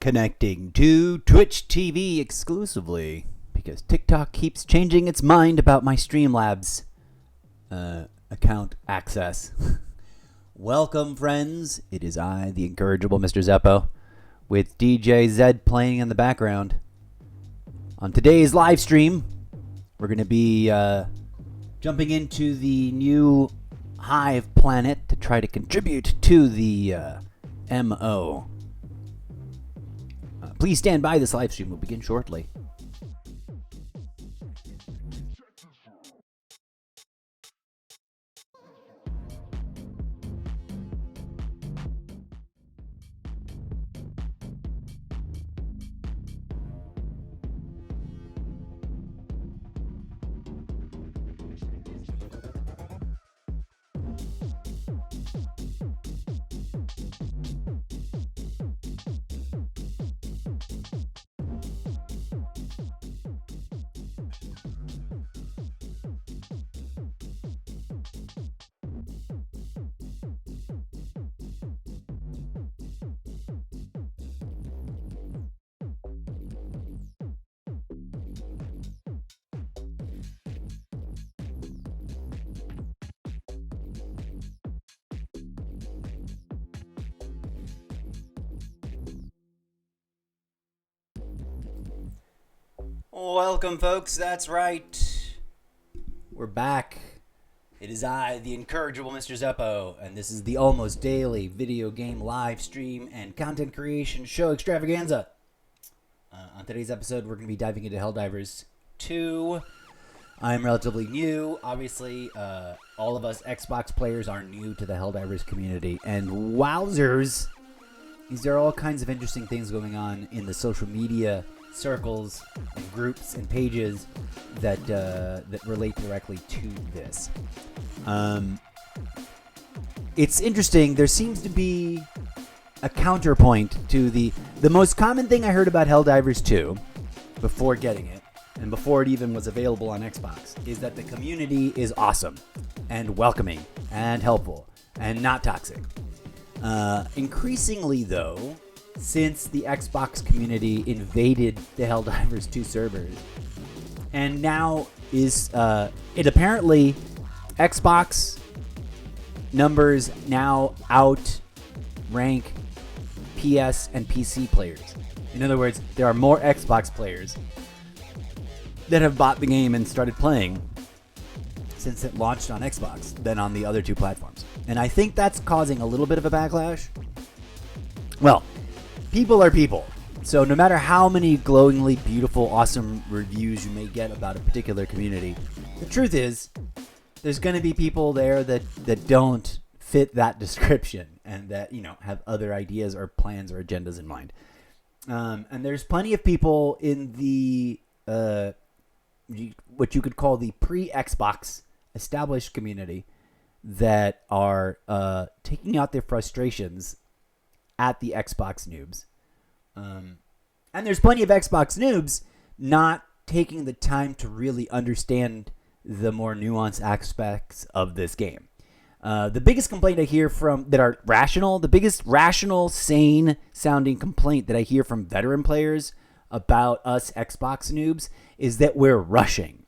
Connecting to Twitch TV exclusively because TikTok keeps changing its mind about my Streamlabs account access. Welcome, friends. It is I, the incorrigible Mr. Zeppo, with DJ Zed playing in the background. On today's live stream, we're going to be jumping into the new Hive planet to try to contribute to the MO. Please stand by. This live stream will begin shortly. Welcome, folks. That's right. We're back. It is I, the incorrigible Mr. Zeppo, and this is the almost daily video game live stream and content creation show extravaganza. On today's episode, we're going to be diving into Helldivers 2. I'm relatively new. Obviously, all of us Xbox players are new to the Helldivers community, and wowzers, there are all kinds of interesting things going on in the social media circles and groups and pages that relate directly to this. It's interesting. There seems to be a counterpoint to the most common thing I heard about Helldivers 2 before getting it and before it even was available on Xbox is that the community is awesome and welcoming and helpful and not toxic. Increasingly, though, since the Xbox community invaded the Helldivers 2 servers, and now is it apparently Xbox numbers now outrank PS and PC players. In other words, there are more Xbox players that have bought the game and started playing since it launched on Xbox than on the other two platforms. And I think that's causing a little bit of a backlash. Well, people are people. So no matter how many glowingly beautiful, awesome reviews you may get about a particular community, the truth is there's going to be people there that don't fit that description and that, have other ideas or plans or agendas in mind. And there's plenty of people in the what you could call the pre-Xbox established community that are taking out their frustrations at the Xbox noobs. And there's plenty of Xbox noobs not taking the time to really understand the more nuanced aspects of this game. The biggest complaint I hear from that are rational, the biggest rational, sane sounding complaint that I hear from veteran players about us Xbox noobs is that we're rushing.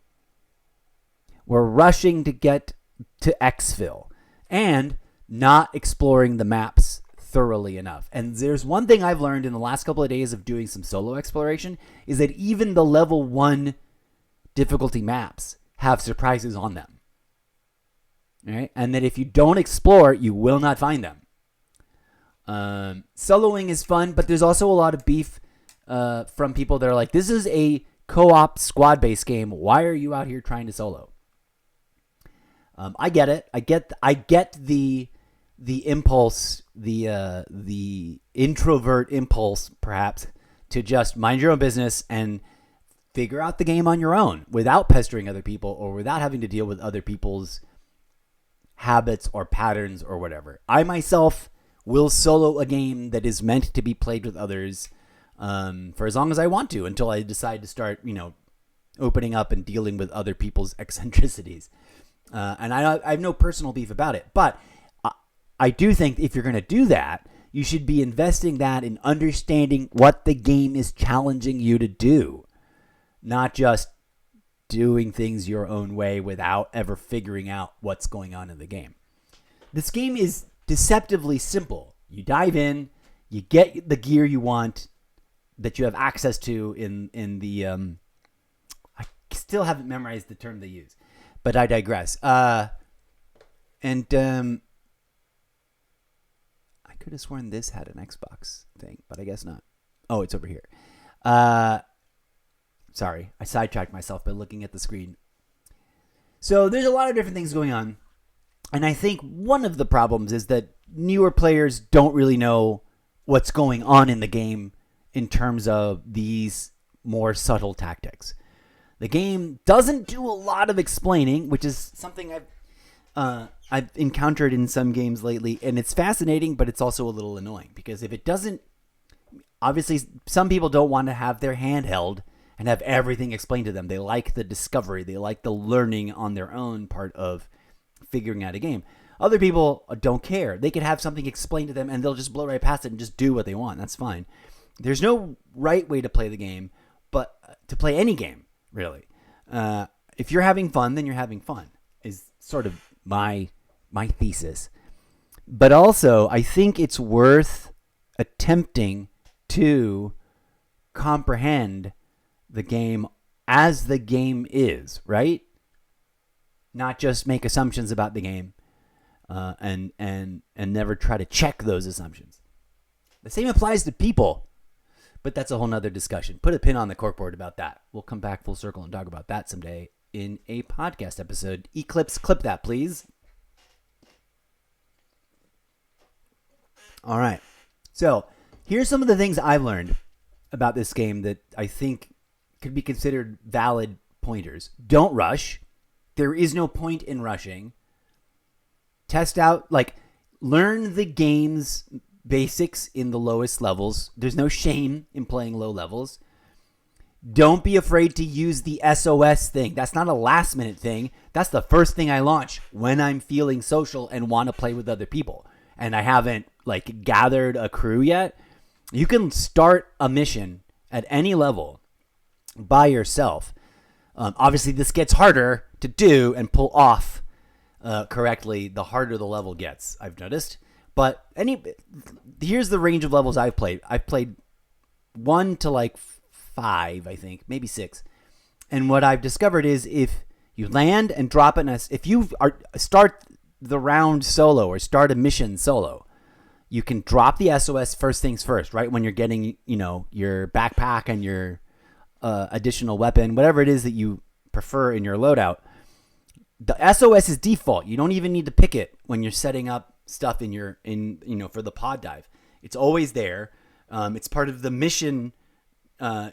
We're rushing to get to exfil and not exploring the maps thoroughly enough. And there's one thing I've learned in the last couple of days of doing some solo exploration is that even the level 1 difficulty maps have surprises on them. All right? And that if you don't explore, you will not find them. Soloing is fun, but there's also a lot of beef from people that are like, this is a co-op squad-based game. Why are you out here trying to solo? I get it. I get the impulse, the introvert impulse, perhaps, to just mind your own business and figure out the game on your own without pestering other people or without having to deal with other people's habits or patterns or whatever. I myself will solo a game that is meant to be played with others for as long as I want to until I decide to start, opening up and dealing with other people's eccentricities. And I have no personal beef about it, but I do think if you're going to do that, You should be investing that in understanding what the game is challenging you to do, not just doing things your own way without ever figuring out what's going on in the game. This game is deceptively simple. You dive in, you get the gear you want that you have access to in the I still haven't memorized the term they use, but I digress. I could have sworn this had an Xbox thing, but I guess not. Oh, it's over here. Sorry, I sidetracked myself by looking at the screen. So there's a lot of different things going on. And I think one of the problems is that newer players don't really know what's going on in the game in terms of these more subtle tactics. The game doesn't do a lot of explaining, which is something I've encountered in some games lately. And it's fascinating, but it's also a little annoying. Because if it doesn't... Obviously, some people don't want to have their hand held and have everything explained to them. They like the discovery. They like the learning on their own part of figuring out a game. Other people don't care. They could have something explained to them and they'll just blow right past it and just do what they want. That's fine. There's no right way to play the game, but to play any game, really. If you're having fun, then you're having fun, is sort of my thesis. But also, I think it's worth attempting to comprehend the game as the game is, right? Not just make assumptions about the game and never try to check those assumptions. The same applies to people, but that's a whole nother discussion. Put a pin on the corkboard about that. We'll come back full circle and talk about that someday in a podcast episode. Eclipse, clip that, please. All right. So here's some of the things I've learned about this game that I think could be considered valid pointers. Don't rush. There is no point in rushing. Test out, learn the game's basics in the lowest levels. There's no shame in playing low levels. Don't be afraid to use the SOS thing. That's not a last minute thing. That's the first thing I launch when I'm feeling social and want to play with other people. And I haven't gathered a crew yet. You can start a mission at any level by yourself. Obviously, this gets harder to do and pull off correctly the harder the level gets, I've noticed. But here's the range of levels I've played. I've played 1 to 5, I think, maybe 6. And what I've discovered is if you land and drop if you start the round solo or start a mission solo, you can drop the SOS first things first, right? When you're getting, your backpack and your additional weapon, whatever it is that you prefer in your loadout. The SOS is default. You don't even need to pick it when you're setting up stuff for the pod dive. It's always there. It's part of the mission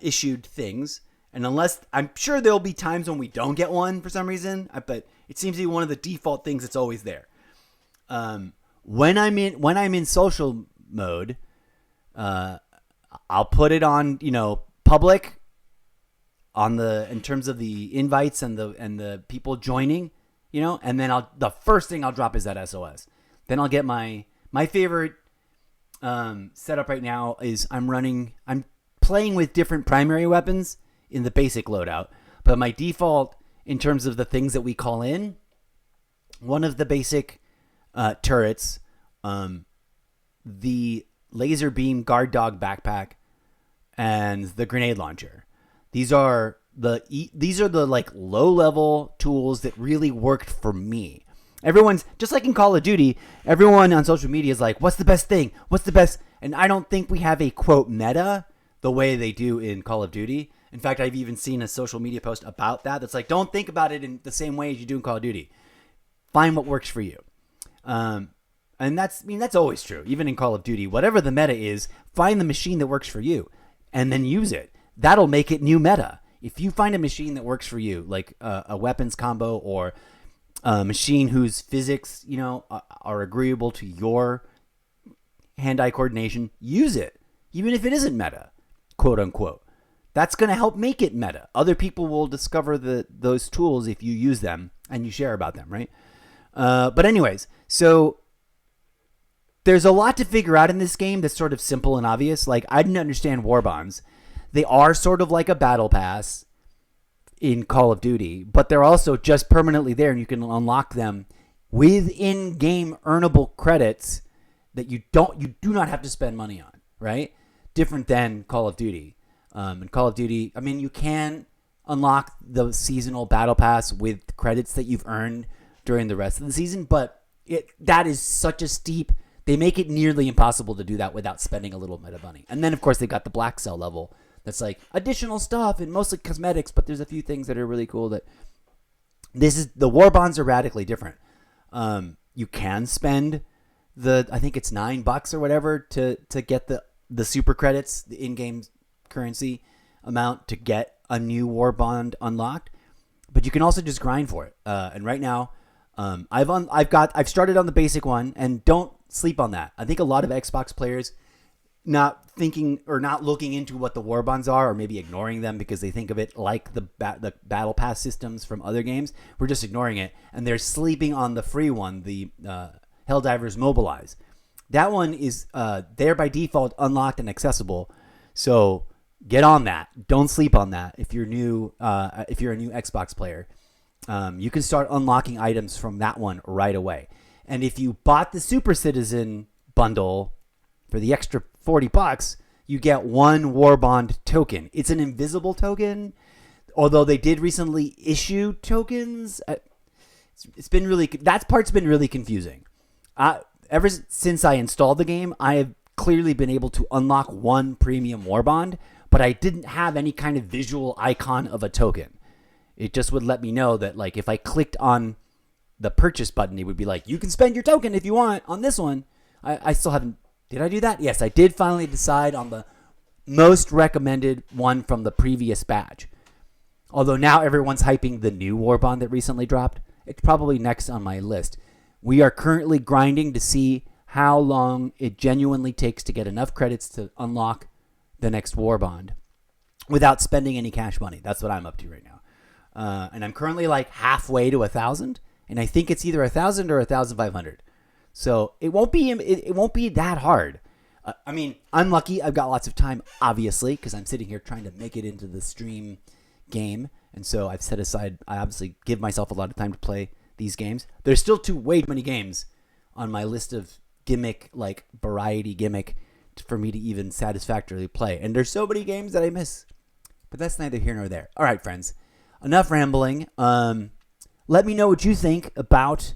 issued things. And I'm sure there'll be times when we don't get one for some reason, but it seems to be one of the default things that's always there. When I'm in social mode, I'll put it on, public in terms of the invites and the people joining, and then the first thing I'll drop is that SOS. Then I'll get my favorite setup right now is I'm playing with different primary weapons in the basic loadout, but my default in terms of the things that we call in, one of the basic turrets, the laser beam guard dog backpack, and the grenade launcher. These are the low level tools that really worked for me. Everyone's just like in Call of Duty. Everyone on social media is like, "What's the best thing? What's the best?" And I don't think we have a quote meta the way they do in Call of Duty. In fact, I've even seen a social media post about that. That's like, don't think about it in the same way as you do in Call of Duty. Find what works for you. And that's always true. Even in Call of Duty, whatever the meta is, find the machine that works for you and then use it. That'll make it new meta. If you find a machine that works for you, like a weapons combo or a machine whose physics, are agreeable to your hand-eye coordination, use it, even if it isn't meta, quote unquote. That's going to help make it meta. Other people will discover those tools if you use them and you share about them, right? But anyways, so there's a lot to figure out in this game that's sort of simple and obvious. Like, I didn't understand war bonds. They are sort of like a battle pass in Call of Duty, but they're also just permanently there, and you can unlock them with in-game earnable credits that you do not have to spend money on, right? Different than Call of Duty. In Call of Duty, I mean, you can unlock the seasonal battle pass with credits that you've earned during the rest of the season, but that is such a steep. They make it nearly impossible to do that without spending a little bit of money. And then, of course, they've got the Black Cell level that's like additional stuff and mostly cosmetics, but there's a few things that are really cool. The war bonds are radically different. You can spend I think it's $9 or whatever to get the super credits, the in-game currency amount to get a new war bond unlocked, but you can also just grind for it. And right now, I've started on the basic one, and don't sleep on that. I think a lot of Xbox players not thinking or not looking into what the war bonds are, or maybe ignoring them because they think of it like the battle pass systems from other games. We're just ignoring it, and they're sleeping on the free one, the Helldivers Mobilize. That one is there by default, unlocked and accessible. So get on that. Don't sleep on that. If you're new, if you're a new Xbox player, you can start unlocking items from that one right away. And if you bought the Super Citizen bundle for the extra $40, you get one war bond token. It's an invisible token, although they did recently issue tokens. It's been that part's been really confusing. Ever since I installed the game, I have clearly been able to unlock one premium war bond, but I didn't have any kind of visual icon of a token. It just would let me know that, like, if I clicked on the purchase button, it would be like, you can spend your token if you want on this one. I still haven't. Did I do that? Yes, I did finally decide on the most recommended one from the previous batch. Although now everyone's hyping the new war bond that recently dropped. It's probably next on my list. We are currently grinding to see how long it genuinely takes to get enough credits to unlock the next war bond without spending any cash money. That's what I'm up to right now. And I'm currently like halfway to 1,000, and I think it's either 1,000 or 1,500. So it won't be that hard. I mean, I'm lucky. I've got lots of time, obviously, because I'm sitting here trying to make it into the stream game. And so I've set aside, I obviously give myself a lot of time to play these games. There's still way too many games on my list of variety gimmick for me to even satisfactorily play. And there's so many games that I miss. But that's neither here nor there. All right, friends. Enough rambling. Let me know what you think about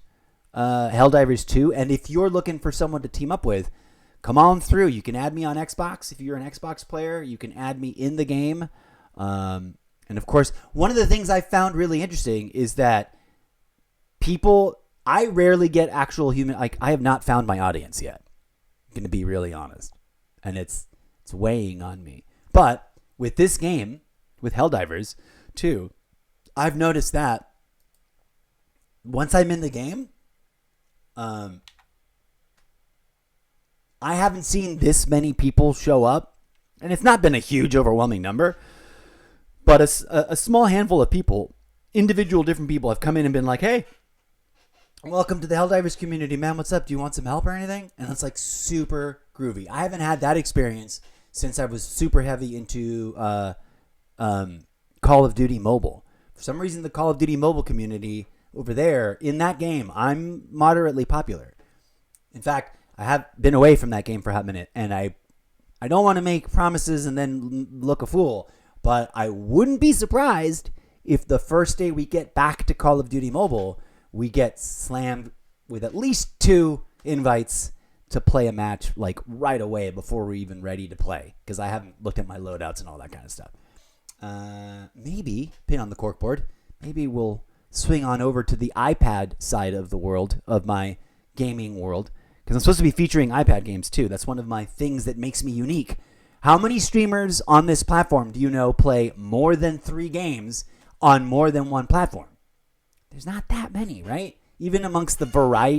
Helldivers 2. And if you're looking for someone to team up with, come on through. You can add me on Xbox. If you're an Xbox player, you can add me in the game. And of course, one of the things I found really interesting is that I rarely get actual human, I have not found my audience yet. I'm going to be really honest. And it's weighing on me. But with this game, with Helldivers 2, I've noticed that once I'm in the game, I haven't seen this many people show up. And it's not been a huge, overwhelming number. But a small handful of people, individual different people, have come in and been like, hey, welcome to the Helldivers community, man. What's up? Do you want some help or anything? And it's like super groovy. I haven't had that experience since I was super heavy into Call of Duty Mobile. For some reason, the Call of Duty Mobile community over there, in that game, I'm moderately popular. In fact, I have been away from that game for a hot minute, and I don't want to make promises and then look a fool, but I wouldn't be surprised if the first day we get back to Call of Duty Mobile, we get slammed with at least 2 invites to play a match like right away before we're even ready to play, because I haven't looked at my loadouts and all that kind of stuff. Maybe, pin on the corkboard, maybe we'll swing on over to the iPad side of the world, of my gaming world, because I'm supposed to be featuring iPad games too. That's one of my things that makes me unique. How many streamers on this platform do you know play more than 3 games on more than one platform? There's not that many, right? Even amongst the variety